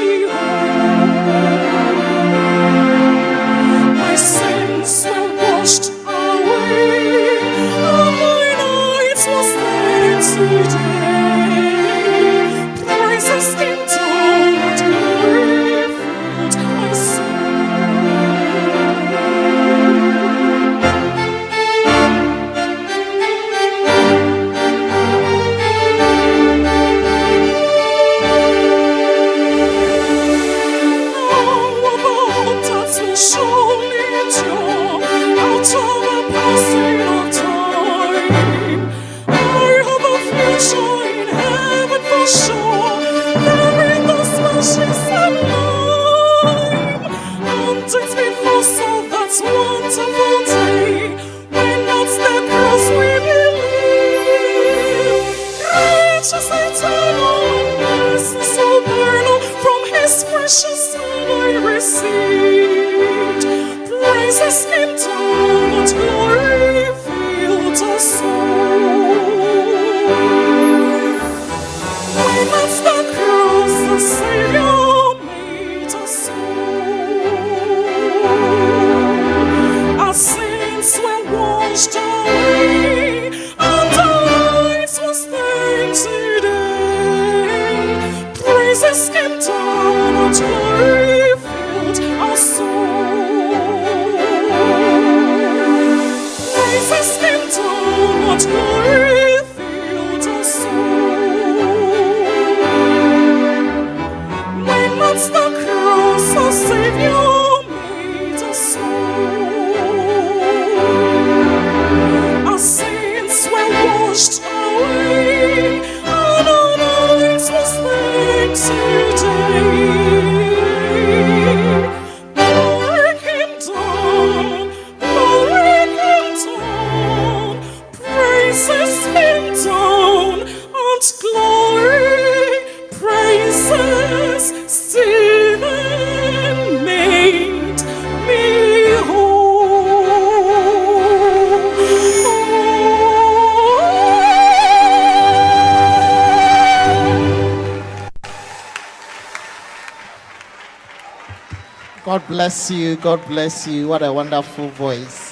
me whole. My sins were washed away, and my nights was there today. Praises came down and glory filled my surely endure out of the passing of time. I have a future in heaven for sure. There in those flashes and lime, and it's before so that wonderful day when at the cross we believe. Riches eternal and mercy so eternal from His precious Son I received. Praises came down and glory filled our soul. When at the cross the Savior made us whole. Our sins were washed away, and our lives was there today. Praises came down and glory filled our soul. Praises came down and glory filled our soul. When at the cross our Savior made us whole. Our sins were washed away, and our nights was there today. Glory came down, praises came down, and glory, praises, Stephen made me whole. God bless you. God bless you. What a wonderful voice.